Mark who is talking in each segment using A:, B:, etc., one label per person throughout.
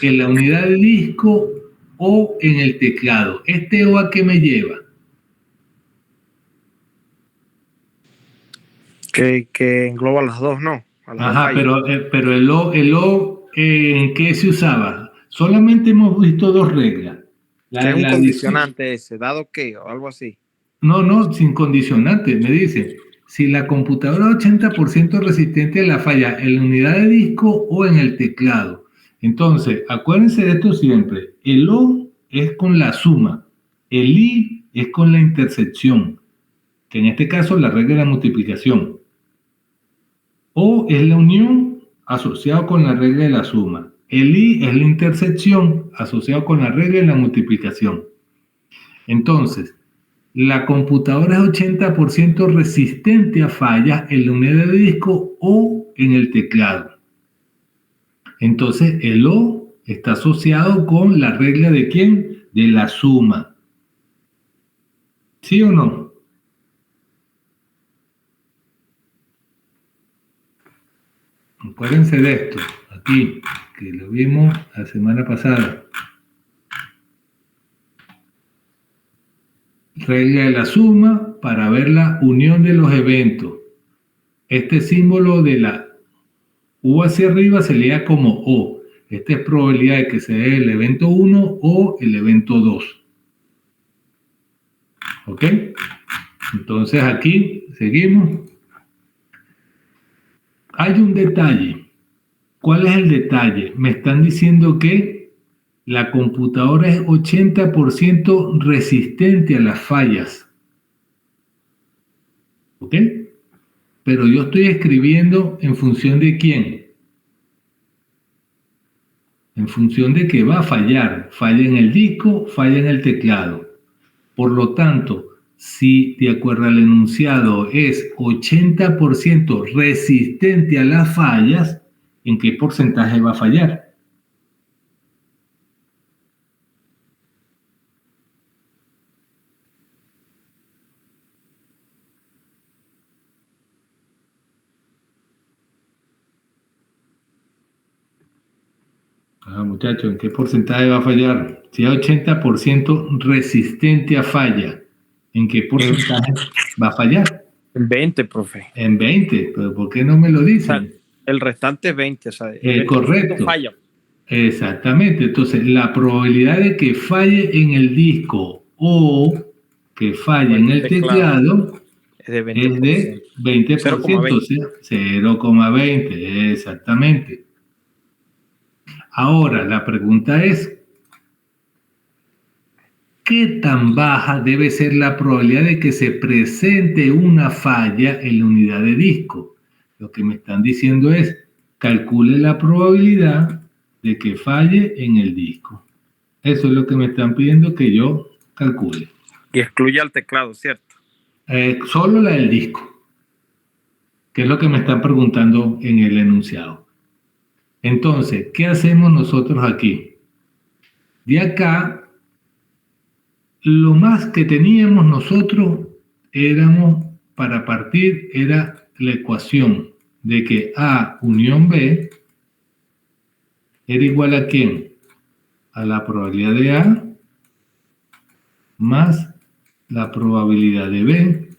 A: en la unidad de disco o en el teclado. ¿Este O a qué me lleva?
B: Que engloba las dos, ¿no? A las dos
A: Ajá,
B: fallas.
A: pero el O ¿en qué se usaba? Solamente hemos visto dos reglas.
B: Que es un
A: La adición.
B: condicionante ese, dado que, o algo así.
A: No, sin condicionante. Me dice, si la computadora es 80% resistente a la falla en la unidad de disco o en el teclado. Entonces, acuérdense de esto siempre. El O es con la suma. El I es con la intersección, que en este caso la regla de la multiplicación. O es la unión asociado con la regla de la suma. El I es la intersección asociado con la regla de la multiplicación. Entonces, la computadora es 80% resistente a fallas en la unidad de disco o en el teclado. Entonces, el O está asociado con la regla de ¿quién? De la suma. ¿Sí o no? Acuérdense de esto, aquí, que lo vimos la semana pasada. Regla de la suma para ver la unión de los eventos. Este símbolo de la U hacia arriba se lea como O. Esta es probabilidad de que se dé el evento 1 o el evento 2. ¿Ok? Entonces aquí seguimos. Hay un detalle. ¿Cuál es el detalle? Me están diciendo que la computadora es 80% resistente a las fallas. ¿Ok? Pero yo estoy escribiendo en función de quién. En función de que va a fallar. Falla en el disco, falla en el teclado. Por lo tanto, si de acuerdo al enunciado es 80% resistente a las fallas, ¿en qué porcentaje va a fallar? Muchachos, ¿en qué porcentaje va a fallar? Si es 80% resistente a falla, ¿en qué porcentaje va a fallar?
B: En 20, profe.
A: En 20, pero ¿por qué no me lo
B: O sea,
A: dicen?
B: el restante es 20, o sea, el 20%
A: Correcto,
B: falla.
A: exactamente. Entonces, la probabilidad de que falle en el disco o que falle en el teclado
B: es de
A: es
B: 20%.
A: de 20%, o
B: 0,20.
A: sea, 0,20, exactamente. Ahora, la pregunta es, ¿qué tan baja debe ser la probabilidad de que se presente una falla en la unidad de disco? Lo que me están diciendo es, calcule la probabilidad de que falle en el disco. Eso es lo que me están pidiendo que yo calcule.
B: Y excluye al teclado, ¿cierto?
A: Solo la del disco, que es lo que me están preguntando en el enunciado. Entonces, ¿qué hacemos nosotros aquí? De acá, lo más que teníamos nosotros para partir, era la ecuación de que A unión B era igual a ¿quién? A la probabilidad de A más la probabilidad de B,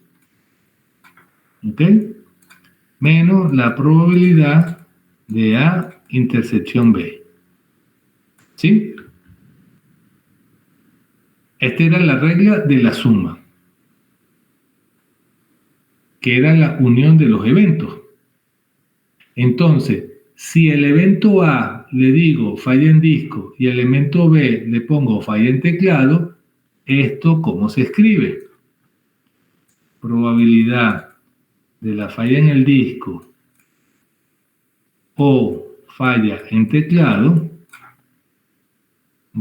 A: ¿ok? Menos la probabilidad de A intersección B. ¿Sí? Esta era la regla de la suma, que era la unión de los eventos. Entonces, si el evento A le digo falla en disco y el elemento B le pongo falla en teclado, ¿esto cómo se escribe? Probabilidad de la falla en el disco o falla en teclado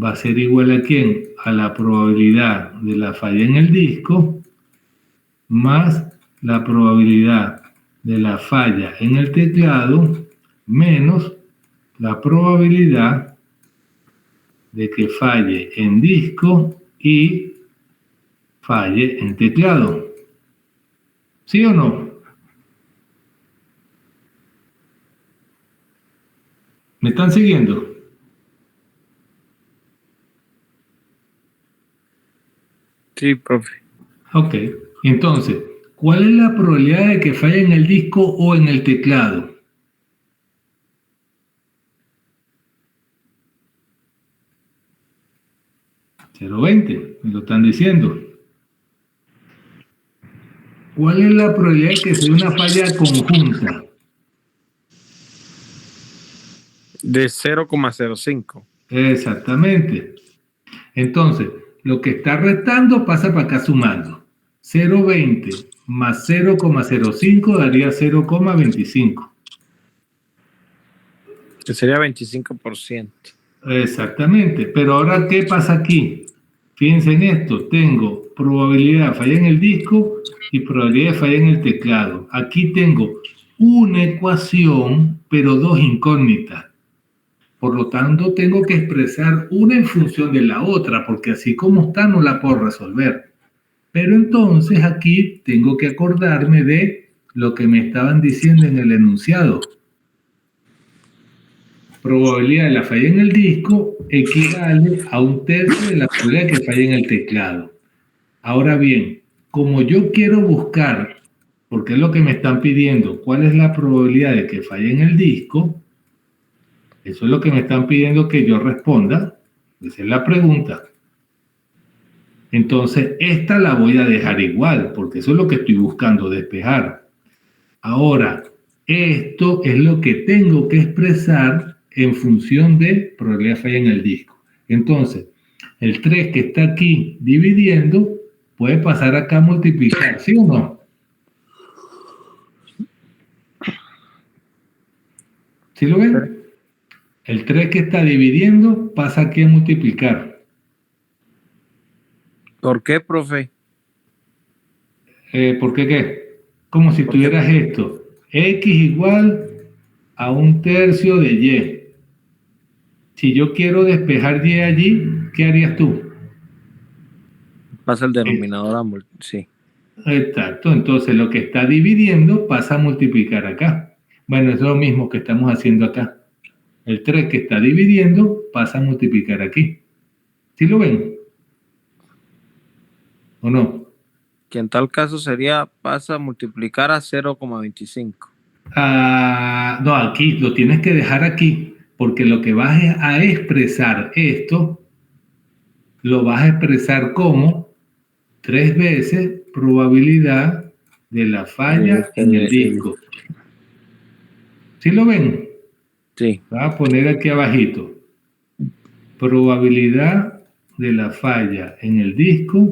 A: va a ser igual a ¿quién? A la probabilidad de la falla en el disco más la probabilidad de la falla en el teclado menos la probabilidad de que falle en disco y falle en teclado. ¿Sí o no? ¿Me están siguiendo?
B: Sí, profe.
A: Ok. Entonces, ¿cuál es la probabilidad de que falle en el disco o en el teclado? Cero coma 20, me lo están diciendo. ¿Cuál es la probabilidad de que sea una falla conjunta?
B: De 0,05.
A: Exactamente. Entonces, lo que está restando pasa para acá sumando. 0,20 más 0,05 daría 0,25.
B: Que sería 25%.
A: Exactamente. Pero ahora, ¿qué pasa aquí? Fíjense en esto. Tengo probabilidad de falla en el disco y probabilidad de falla en el teclado. Aquí tengo una ecuación, pero dos incógnitas. Por lo tanto, tengo que expresar una en función de la otra, porque así como está no la puedo resolver. Pero entonces aquí tengo que acordarme de lo que me estaban diciendo en el enunciado. Probabilidad de la falla en el disco equivale a un tercio de la probabilidad de que falle en el teclado. Ahora bien, como yo quiero buscar, porque es lo que me están pidiendo, cuál es la probabilidad de que falle en el disco, eso es lo que me están pidiendo que yo responda, esa es la pregunta. Entonces, esta la voy a dejar igual, porque eso es lo que estoy buscando despejar. Ahora, esto es lo que tengo que expresar en función de probabilidad de falla en el disco. Entonces, el 3 que está aquí dividiendo puede pasar acá a multiplicar, ¿sí o no? ¿Sí lo ven? El 3 que está dividiendo pasa aquí a multiplicar.
B: ¿Por qué, profe?
A: ¿Por qué qué? Como si
B: Porque
A: tuvieras esto. X igual a un tercio de Y. Si yo quiero despejar Y allí, ¿qué harías tú?
B: pasa el denominador a sí.
A: Exacto, entonces lo que está dividiendo pasa a multiplicar acá. Bueno, es lo mismo que estamos haciendo acá. El 3 que está dividiendo pasa a multiplicar aquí. ¿Sí lo ven? ¿O no?
B: Que en tal caso sería, pasa a multiplicar a 0,25.
A: No, aquí lo tienes que dejar aquí, porque lo que vas a expresar esto, lo vas a expresar como 3 veces probabilidad de la falla en el disco. ¿Sí lo ven?
B: Sí.
A: Voy a poner aquí abajito. Probabilidad de la falla en el disco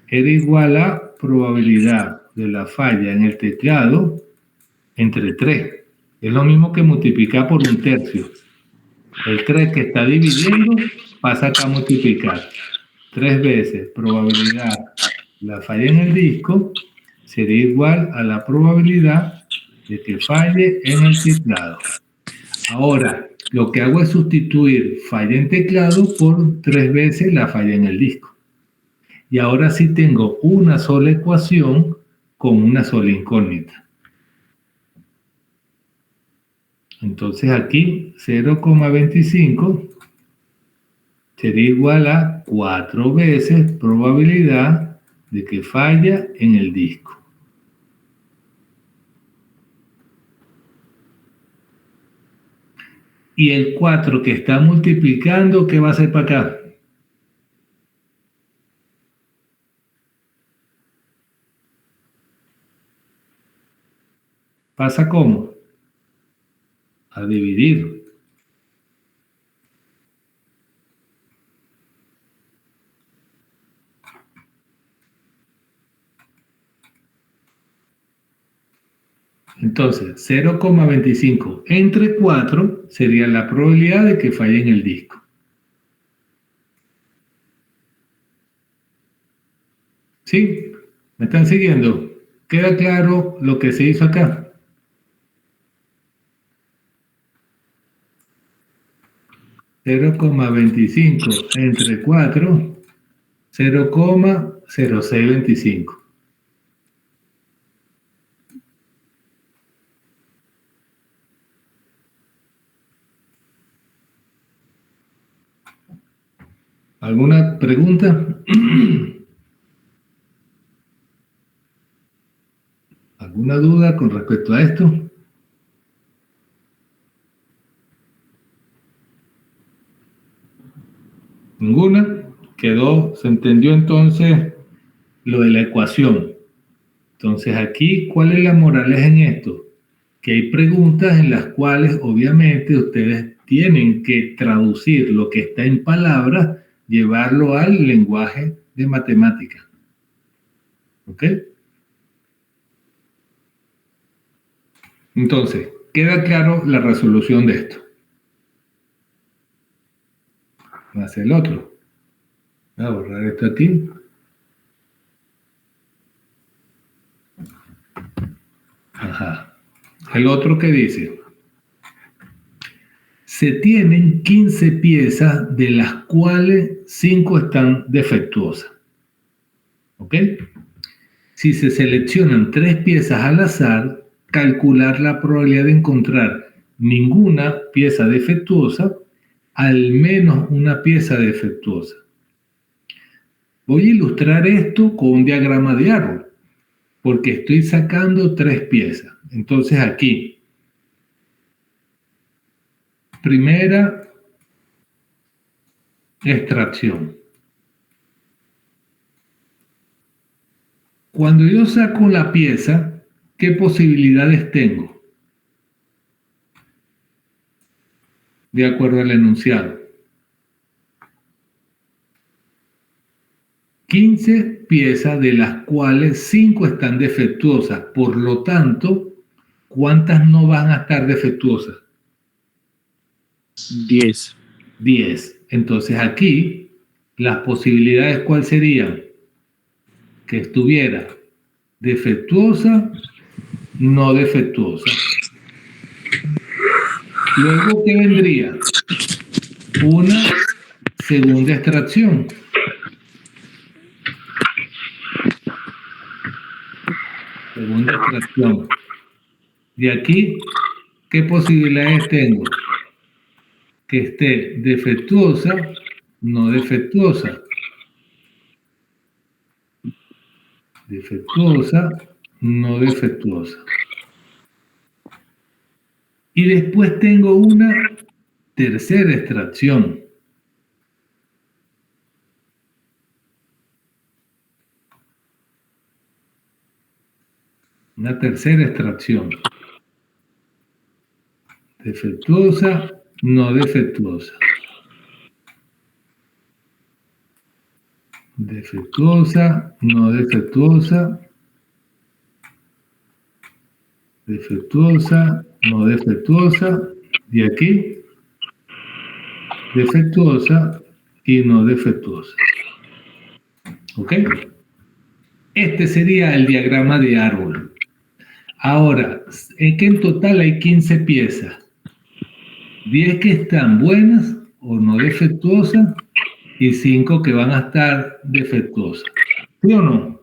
A: era igual a probabilidad de la falla en el teclado entre 3. Es lo mismo que multiplicar por un tercio. El 3 que está dividiendo pasa acá a multiplicar. 3 veces probabilidad de la falla en el disco sería igual a la probabilidad de que falle en el teclado. Ahora, lo que hago es sustituir falla en teclado por 3 veces la falla en el disco. Y ahora sí tengo una sola ecuación con una sola incógnita. Entonces aquí 0,25 sería igual a 4 veces probabilidad de que falla en el disco. Y el 4 que está multiplicando, ¿qué va a hacer para acá? ¿Pasa cómo? A dividir. Entonces, 0,25 entre 4 sería la probabilidad de que falle en el disco. ¿Sí? ¿Me están siguiendo? ¿Queda claro lo que se hizo acá? (0,25 entre 4, 0,0625). ¿Alguna pregunta? ¿Alguna duda con respecto a esto? ¿Ninguna? Se entendió entonces lo de la ecuación. Entonces aquí, ¿cuál es la moraleja en esto? Que hay preguntas en las cuales obviamente ustedes tienen que traducir lo que está en palabras, llevarlo al lenguaje de matemáticas. ¿Ok? Entonces, queda claro la resolución de esto. Hacia el otro. Voy a borrar esto aquí. Ajá. El otro que dice: se tienen 15 piezas, de las cuales 5 están defectuosas. ¿Ok? Si se seleccionan 3 piezas al azar, calcular la probabilidad de encontrar ninguna pieza defectuosa, al menos una pieza defectuosa. Voy a ilustrar esto con un diagrama de árbol, porque estoy sacando 3 piezas. Entonces aquí, primera extracción. Cuando yo saco la pieza, ¿qué posibilidades tengo? De acuerdo al enunciado. 15 piezas, de las cuales 5 están defectuosas. Por lo tanto, ¿cuántas no van a estar defectuosas?
B: 10.
A: 10. Entonces aquí, las posibilidades, ¿cuáles serían? Que estuviera defectuosa, no defectuosa. Luego, ¿qué vendría? Una segunda extracción. Segunda extracción. De aquí, ¿qué posibilidades tengo? Que esté defectuosa, no defectuosa. Defectuosa, no defectuosa. Y después tengo una tercera extracción. Una tercera extracción. Defectuosa, no defectuosa. Defectuosa, no defectuosa. Defectuosa, no defectuosa. Y aquí, defectuosa y no defectuosa. ¿Ok? Este sería el diagrama de árbol. Ahora, es que en total hay 15 piezas. 10 que están buenas o no defectuosas y 5 que van a estar defectuosas. ¿Sí o no?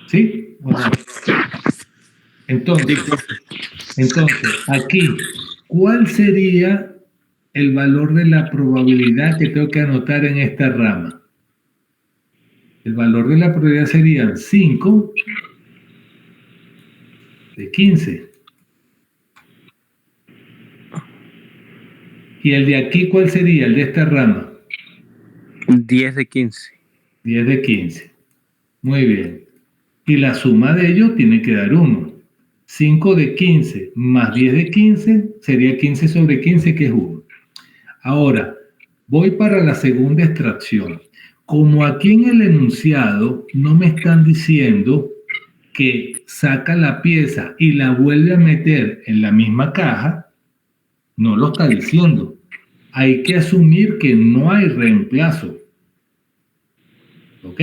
A: ¿Sí o no? Entonces, aquí, ¿cuál sería el valor de la probabilidad que tengo que anotar en esta rama? El valor de la probabilidad serían 5 de 15. ¿Y el de aquí cuál sería? El de esta rama.
B: 10 de 15.
A: 10 de 15. Muy bien. Y la suma de ellos tiene que dar 1. 5 de 15 más 10 de 15 sería 15 sobre 15, que es 1. Ahora, voy para la segunda extracción. Como aquí en el enunciado no me están diciendo que saca la pieza y la vuelve a meter en la misma caja, no lo está diciendo. Hay que asumir que no hay reemplazo. ¿Ok?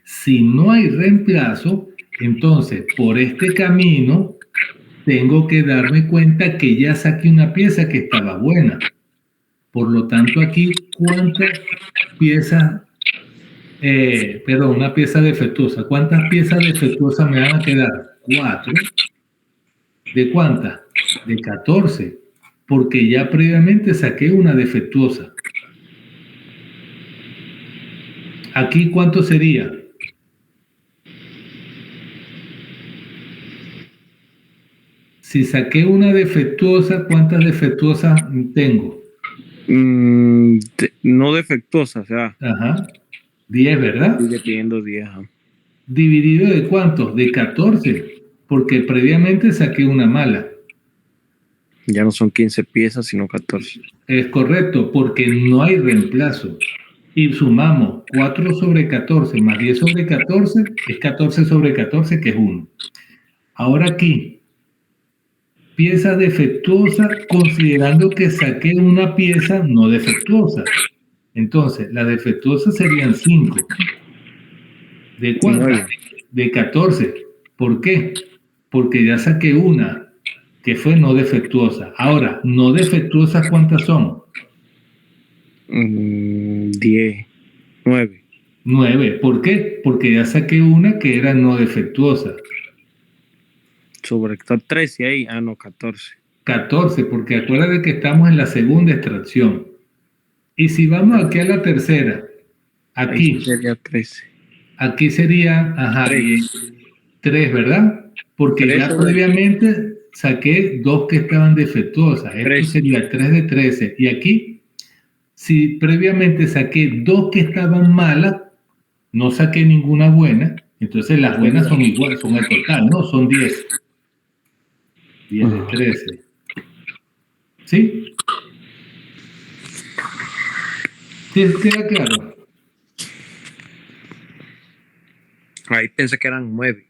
A: Si no hay reemplazo, entonces por este camino tengo que darme cuenta que ya saqué una pieza que estaba buena. Por lo tanto, aquí, ¿cuántas piezas, una pieza defectuosa? ¿Cuántas piezas defectuosas me van a quedar? 4. ¿De cuántas? De 14. Porque ya previamente saqué una defectuosa. Aquí, ¿cuánto sería? Si saqué una defectuosa, ¿cuántas defectuosas tengo?
B: No defectuosa, o sea,
A: Ajá, 10, ¿verdad?
B: sigue teniendo 10. Ajá.
A: ¿Dividido de cuántos? De 14, porque previamente saqué una mala.
B: Ya no son 15 piezas, sino 14.
A: Es correcto, porque no hay reemplazo. Y sumamos 4 sobre 14 más 10 sobre 14, es 14 sobre 14, que es 1. Ahora aquí, pieza defectuosa, considerando que saqué una pieza no defectuosa. Entonces, las defectuosas serían 5. ¿De cuántas?
B: 9.
A: De 14. ¿Por qué? Porque ya saqué una que fue no defectuosa. Ahora, no defectuosas, ¿cuántas son?
B: 10. 9.
A: 9. ¿Por qué? Porque ya saqué una que era no defectuosa.
B: Sobre 13 ahí. Ah, no, 14.
A: 14, porque acuérdate que estamos en la segunda extracción. Y si vamos aquí a la tercera,
B: Ahí
A: aquí,
B: sería 13.
A: aquí sería, ajá, 3, ¿verdad? Porque
B: 3
A: ya
B: sobre
A: previamente saqué 2 que estaban defectuosas. Esto
B: 13.
A: sería 3 de 13. Y aquí, si previamente saqué 2 que estaban malas, no saqué ninguna buena, entonces las buenas son igual, son el total, ¿no? Son 10. 10 de 13. ¿Sí? ¿Sí queda claro?
B: Ahí pensé que eran 9.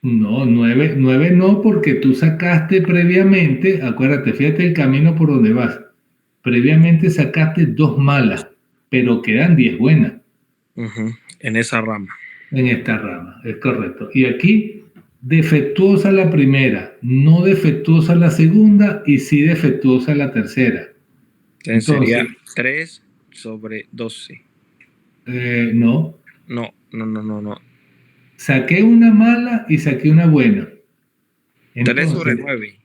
A: No, 9, 9 no, porque tú sacaste previamente, acuérdate, fíjate el camino por donde vas. Previamente sacaste 2 malas, pero quedan 10 buenas
B: En esa rama.
A: en esta rama, es correcto. Y aquí, defectuosa la primera, no defectuosa la segunda y sí defectuosa la tercera.
B: Entonces sería 3 sobre 12.
A: No,
B: No.
A: saqué una mala y saqué una buena.
B: 3 sobre
A: Entonces,
B: 9.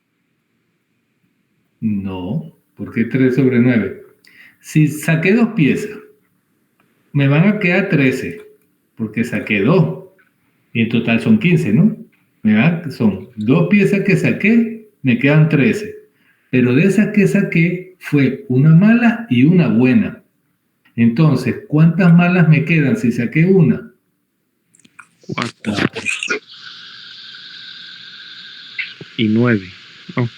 A: no, porque 3 sobre 9. Si saqué 2 piezas, me van a quedar 13, porque saqué 2. Y en total son 15, ¿no? Son 2 piezas que saqué, me quedan 13. Pero de esas que saqué fue una mala y una buena. Entonces, ¿cuántas malas me quedan si saqué una?
B: 4. Y 9. No.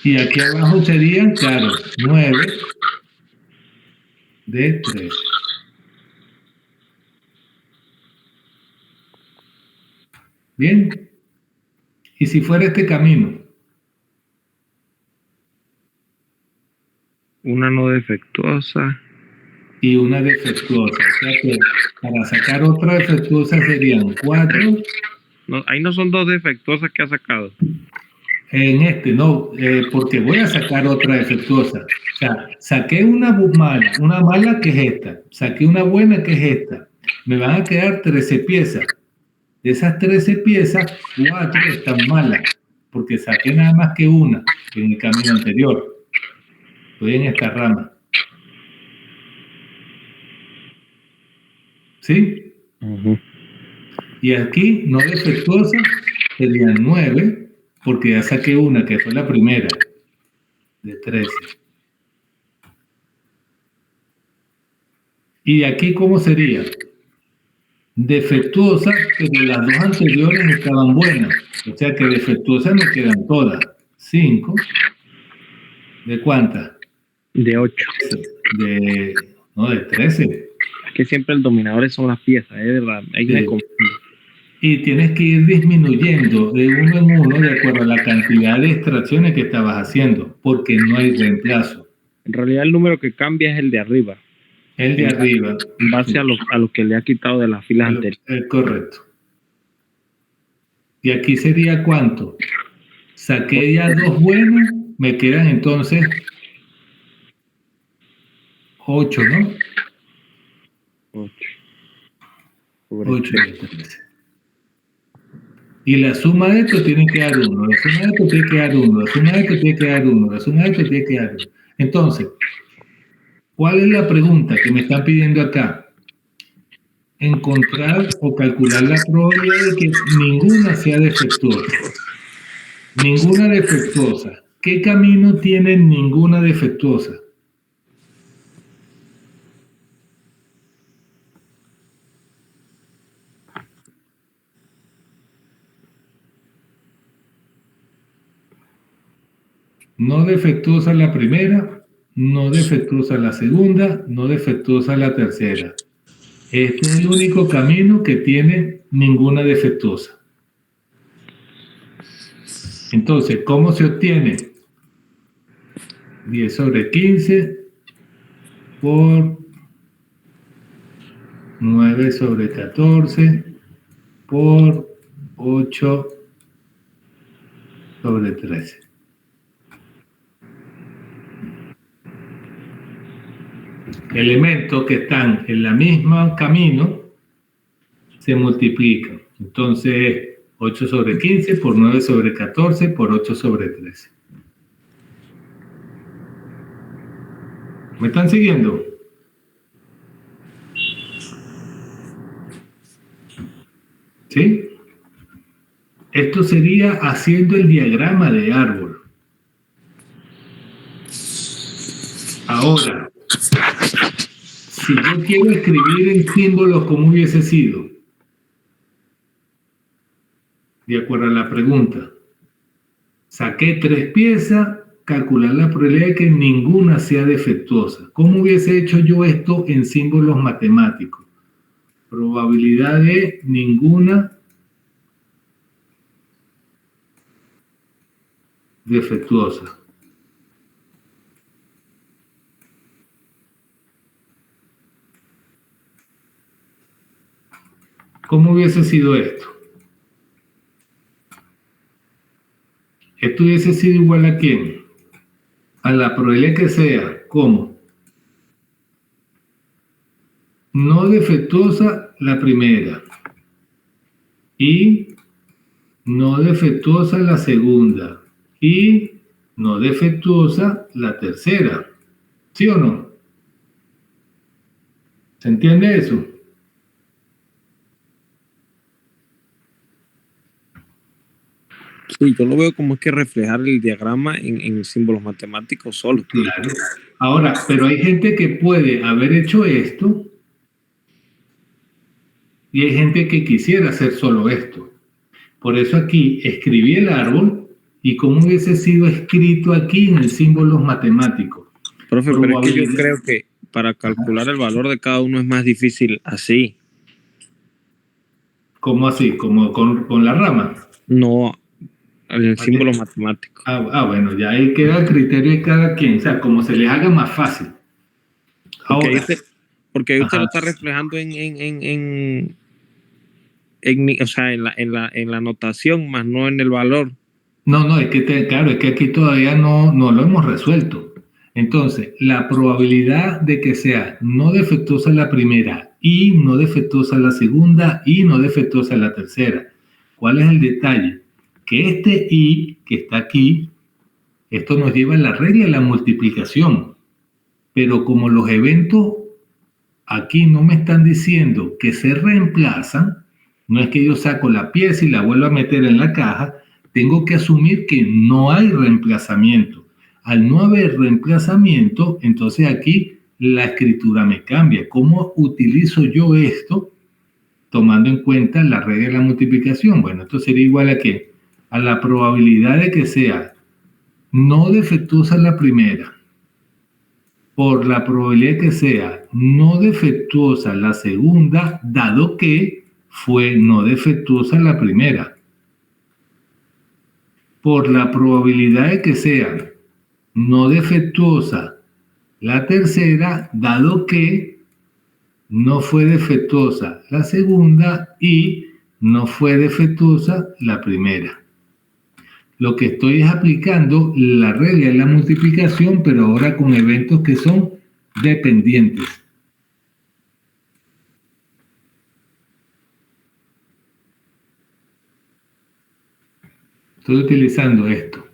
A: Y aquí abajo serían, claro, 9 de 13. Bien. Y si fuera este camino,
B: Una no defectuosa.
A: y una defectuosa, o sea que para sacar otra defectuosa serían 4.
B: No, ahí no son 2 defectuosas que ha sacado.
A: En este, no, porque voy a sacar otra defectuosa. O sea, saqué una mala que es esta, saqué una buena que es esta. Me van a quedar 13 piezas. De esas 13 piezas, 4 están malas, porque saqué nada más que una en el camino anterior. Estoy en esta rama. ¿Sí? Y aquí, no defectuosa, serían 9, porque ya saqué una, que fue la primera, de 13. ¿Y aquí cómo sería? Defectuosa, pero las dos anteriores estaban buenas. O sea que defectuosas me quedan todas. 5. ¿De cuántas?
B: De 8.
A: No, de 13.
B: Es que siempre el dominador son las piezas, es verdad. Ahí me confundo.
A: Y tienes que ir disminuyendo de uno en uno de acuerdo a la cantidad de extracciones que estabas haciendo, porque no hay reemplazo.
B: En realidad el número que cambia es el de arriba.
A: El de arriba.
B: En base a lo que le ha quitado de las filas anteriores.
A: Es correcto. ¿Y aquí sería cuánto? Saqué ya 2 buenas, me quedan entonces 8, ¿no?
B: 8.
A: 8 de 13. Y la suma de esto tiene que dar 1, la suma de esto tiene que dar 1, la suma de esto tiene que dar 1, la suma de esto tiene que dar 1. Entonces, ¿cuál es la pregunta que me están pidiendo acá? Encontrar o calcular la probabilidad de que ninguna sea defectuosa. Ninguna defectuosa. ¿Qué camino tiene ninguna defectuosa? No defectuosa la primera, no defectuosa la segunda, no defectuosa la tercera. Este es el único camino que tiene ninguna defectuosa. Entonces, ¿cómo se obtiene? 10 sobre 15 por 9 sobre 14 por 8 sobre 13. Elementos que están en la misma camino se multiplican. Entonces, 8 sobre 15 por 9 sobre 14 por 8 sobre 13. ¿Me están siguiendo? ¿Sí? Esto sería haciendo el diagrama de árbol. Ahora, si yo quiero escribir en símbolos, ¿cómo hubiese sido? De acuerdo a la pregunta. Saqué 3 piezas, calcular la probabilidad de que ninguna sea defectuosa. ¿Cómo hubiese hecho yo esto en símbolos matemáticos? Probabilidad de ninguna defectuosa. ¿Cómo hubiese sido esto? Esto hubiese sido igual a ¿quién? A la probabilidad que sea, ¿cómo? No defectuosa la primera y no defectuosa la segunda y no defectuosa la tercera. ¿Sí o no? ¿Se entiende eso?
B: Sí, yo lo veo como es que reflejar el diagrama en símbolos matemáticos solos.
A: Claro. Ahora, pero hay gente que puede haber hecho esto y hay gente que quisiera hacer solo esto. Por eso aquí escribí el árbol y cómo hubiese sido escrito aquí en el símbolos matemáticos.
B: Profe, pero es que yo creo que para calcular el valor de cada uno es más difícil así.
A: ¿Cómo así? ¿Como con la rama?
B: No, el símbolo matemático.
A: Bueno, ya ahí queda el criterio de cada quien, o sea, como se les haga más fácil.
B: Ahora, porque ahí usted lo está reflejando o sea, en la anotación, más no en el valor.
A: No, es que claro, es que aquí todavía no lo hemos resuelto. Entonces, la probabilidad de que sea no defectuosa la primera y no defectuosa la segunda y no defectuosa la tercera. ¿Cuál es el detalle? Que este y que está aquí, esto nos lleva a la regla de la multiplicación. Pero como los eventos aquí no me están diciendo que se reemplazan, no es que yo saco la pieza y la vuelvo a meter en la caja, tengo que asumir que no hay reemplazamiento. Al no haber reemplazamiento, entonces aquí la escritura me cambia. ¿Cómo utilizo yo esto tomando en cuenta la regla de la multiplicación? Bueno, esto sería igual a ¿qué? A la probabilidad de que sea no defectuosa la primera por la probabilidad que sea no defectuosa la segunda, dado que fue no defectuosa la primera. Por la probabilidad de que sea no defectuosa la tercera, dado que no fue defectuosa la segunda y no fue defectuosa la primera. Lo que estoy es aplicando la regla de la multiplicación, pero ahora con eventos que son dependientes. Estoy utilizando esto,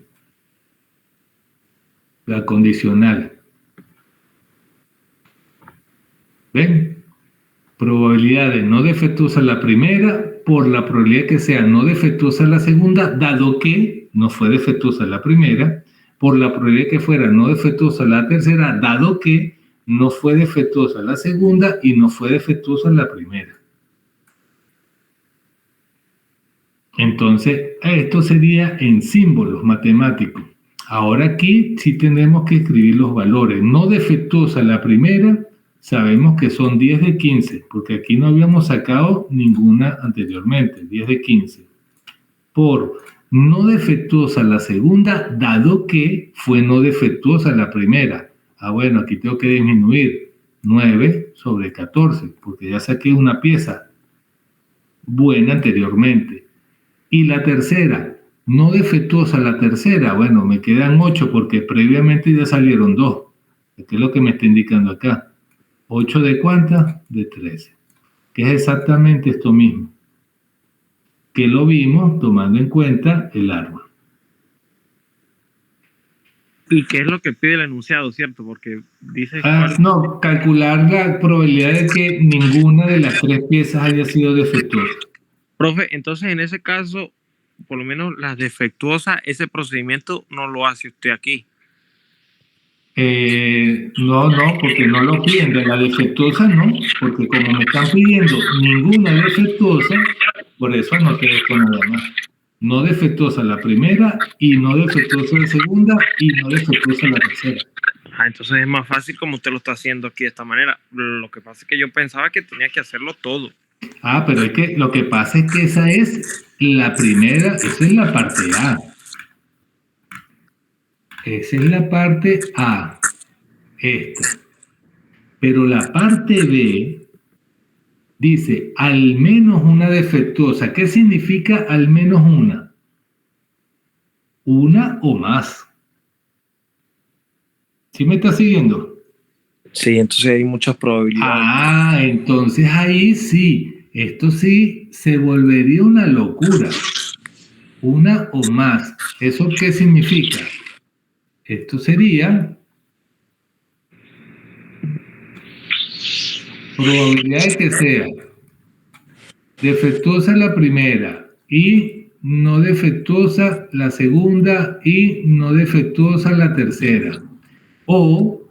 A: la condicional. ¿Ven? Probabilidad de no defectuosa la primera por la probabilidad que sea no defectuosa la segunda, dado que no fue defectuosa la primera, por la probabilidad que fuera no defectuosa la tercera, dado que no fue defectuosa la segunda y no fue defectuosa la primera. Entonces, esto sería en símbolos matemáticos. Ahora aquí sí tenemos que escribir los valores. No defectuosa la primera, sabemos que son 10 de 15, porque aquí no habíamos sacado ninguna anteriormente, 10 de 15. Por no defectuosa la segunda, dado que fue no defectuosa la primera. Bueno, aquí tengo que disminuir 9 sobre 14, porque ya saqué una pieza buena anteriormente. Y la tercera, no defectuosa la tercera, bueno, me quedan 8 porque previamente ya salieron 2. ¿Qué es lo que me está indicando acá? 8 de ¿cuántas? De 13. Que es exactamente esto mismo, que lo vimos tomando en cuenta el árbol.
B: ¿Y qué es lo que pide el enunciado, cierto? Porque dice...
A: No, calcular la probabilidad de que ninguna de las 3 piezas haya sido defectuosa.
B: Profe, entonces en ese caso, por lo menos las defectuosas, ese procedimiento no lo hace usted aquí.
A: No, porque no lo piden. De la defectuosa no, porque como me están pidiendo ninguna defectuosa, por eso anoté esto nada más. No defectuosa la primera y no defectuosa la segunda y no defectuosa la tercera.
B: Entonces es más fácil como usted lo está haciendo aquí de esta manera. Lo que pasa es que yo pensaba que tenía que hacerlo todo.
A: Pero es que lo que pasa es que esa es la primera, esa es la parte A. Esa es la parte A, esta. Pero la parte B dice al menos una defectuosa. ¿Qué significa al menos una? Una o más. ¿Sí me está siguiendo?
B: Sí, entonces hay muchas probabilidades.
A: Entonces ahí sí. Esto sí se volvería una locura. Una o más. ¿Eso qué significa? Esto sería probabilidad de que sea defectuosa la primera y no defectuosa la segunda y no defectuosa la tercera. O,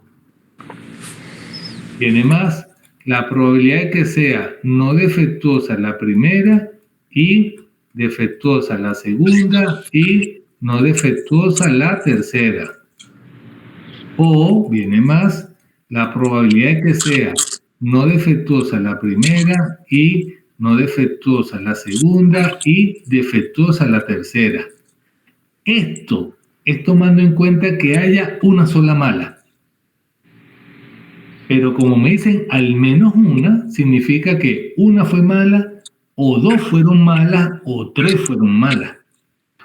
A: tiene más, la probabilidad de que sea no defectuosa la primera y defectuosa la segunda y no defectuosa la tercera. O, viene más, la probabilidad de que sea no defectuosa la primera y no defectuosa la segunda y defectuosa la tercera. Esto es tomando en cuenta que haya una sola mala. Pero como me dicen al menos una, significa que una fue mala, o 2 fueron malas, o 3 fueron malas.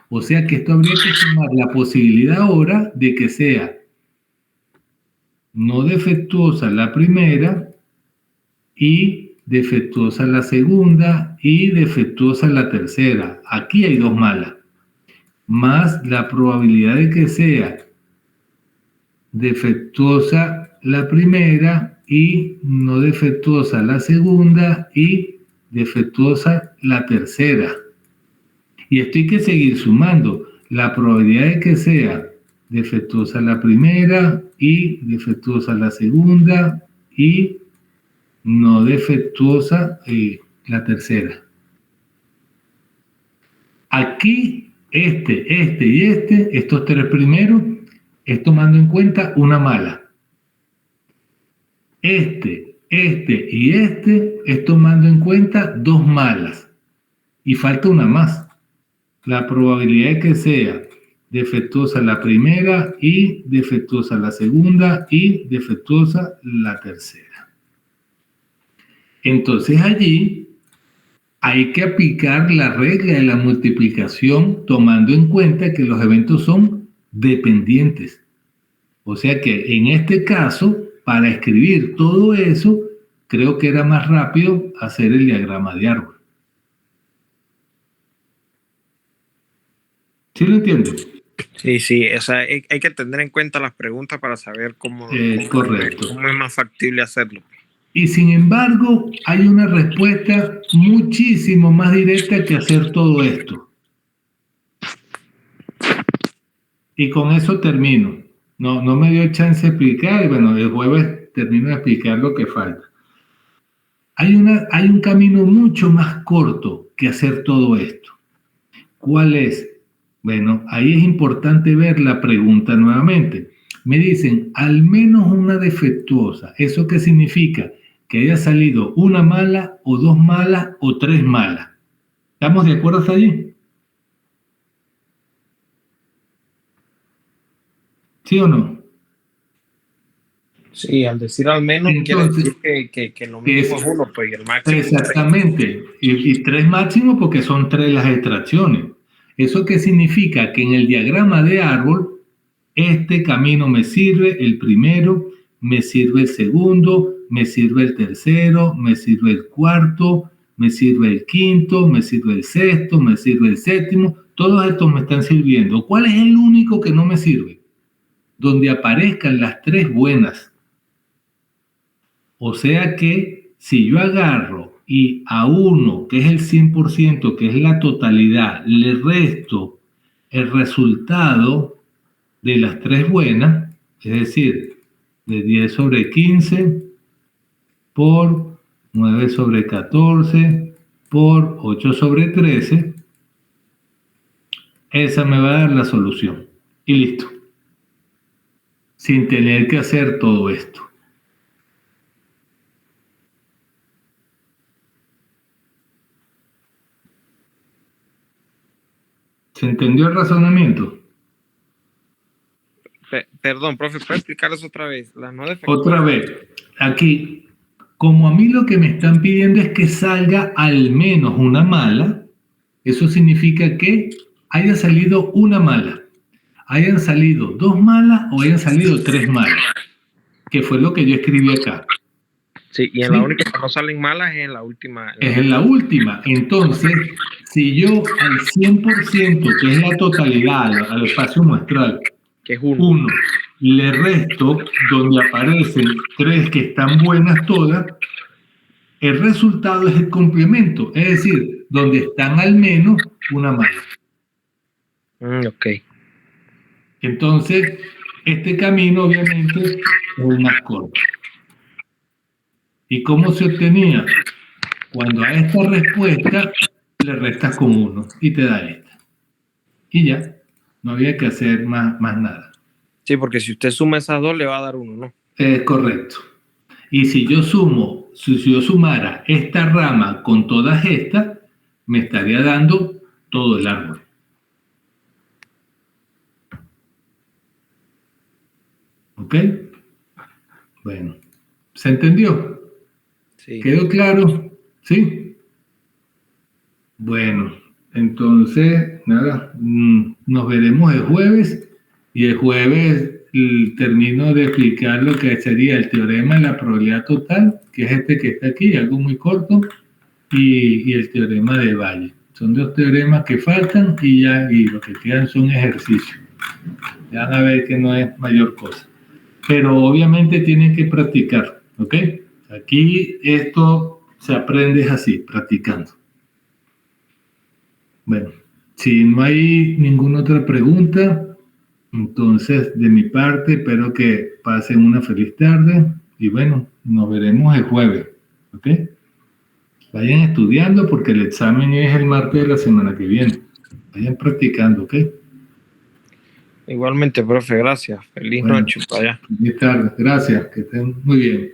A: O sea que esto habría que sumar la posibilidad ahora de que sea no defectuosa la primera y defectuosa la segunda y defectuosa la tercera. Aquí hay 2 malas. Más la probabilidad de que sea defectuosa la primera y no defectuosa la segunda y defectuosa la tercera. Y esto hay que seguir sumando. La probabilidad de que sea defectuosa la primera y defectuosa la segunda y no defectuosa la tercera. Aquí, este y estos 3 primeros, es tomando en cuenta una mala. Este y es tomando en cuenta 2 malas. Y falta una más. La probabilidad de que sea defectuosa la primera y defectuosa la segunda y defectuosa la tercera. Entonces allí hay que aplicar la regla de la multiplicación tomando en cuenta que los eventos son dependientes. O sea que en este caso, para escribir todo eso, creo que era más rápido hacer el diagrama de árbol. ¿Sí lo entiendes?
B: Sí, o sea, hay que tener en cuenta las preguntas para saber cómo es más factible hacerlo.
A: Y sin embargo, hay una respuesta muchísimo más directa que hacer todo esto. Y con eso termino. No me dio chance de explicar, y bueno, el jueves termino de explicar lo que falta. Hay un camino mucho más corto que hacer todo esto. ¿Cuál es? Bueno, ahí es importante ver la pregunta nuevamente. Me dicen, al menos una defectuosa. ¿Eso qué significa? Que haya salido una mala o dos malas o tres malas. ¿Estamos de acuerdo hasta allí? ¿Sí o no?
B: Sí, al decir al menos quiere
A: Entonces,
B: decir que lo mínimo es uno, pues, y el máximo es tres.
A: exactamente. Y tres máximos porque son tres las extracciones. ¿Eso qué significa? Que en el diagrama de árbol, este camino me sirve el primero, me sirve el segundo, me sirve el tercero, me sirve el cuarto, me sirve el quinto, me sirve el sexto, me sirve el séptimo. Todos estos me están sirviendo. ¿Cuál es el único que no me sirve? Donde aparezcan las tres buenas. O sea que si yo agarro y a uno, que es el 100%, que es la totalidad, le resto el resultado de las tres buenas, es decir, de 10 sobre 15 por 9 sobre 14 por 8 sobre 13, esa me va a dar la solución. Y listo. Sin tener que hacer todo esto. ¿Se entendió el razonamiento?
B: Perdón, profe, ¿puede explicar eso otra vez? La no defectuosa.
A: Otra vez, aquí, como a mí lo que me están pidiendo es que salga al menos una mala, eso significa que haya salido una mala, hayan salido dos malas o hayan salido tres malas, que fue lo que yo escribí acá.
B: Sí, y en
A: ¿Sí?
B: la única que no salen malas es en la última.
A: Es en la última. Entonces, si yo al 100%, que es la totalidad, al espacio muestral,
B: Que es uno.
A: 1, le resto donde aparecen tres que están buenas todas, el resultado es el complemento, es decir, donde están al menos una mala.
B: Ok.
A: Entonces, este camino obviamente es el más corto. ¿Y cómo se obtenía? Cuando a esta respuesta le restas con 1 y te da esta. Y ya, no había que hacer más nada.
B: Sí, porque si usted suma esas dos, le va a dar 1, ¿no?
A: Es correcto. Y si yo sumara esta rama con todas estas, me estaría dando todo el árbol. ¿Ok? Bueno, ¿se entendió?
B: Sí.
A: ¿Quedó claro? ¿Sí? Bueno, entonces, nada, nos veremos el jueves y el jueves termino de explicar lo que sería el teorema de la probabilidad total, que es este que está aquí, algo muy corto, y el teorema de Valle. Son dos teoremas que faltan y lo que quedan son ejercicios. Ya van a ver que no es mayor cosa. Pero obviamente tienen que practicar, ¿ok? Aquí esto se aprende así, practicando. Bueno, si no hay ninguna otra pregunta, entonces de mi parte espero que pasen una feliz tarde y bueno, nos veremos el jueves, ¿ok? Vayan estudiando porque el examen es el martes de la semana que viene. Vayan practicando, ¿ok?
B: Igualmente, profe, gracias. Feliz noche para allá.
A: Feliz tarde, gracias, que estén muy bien.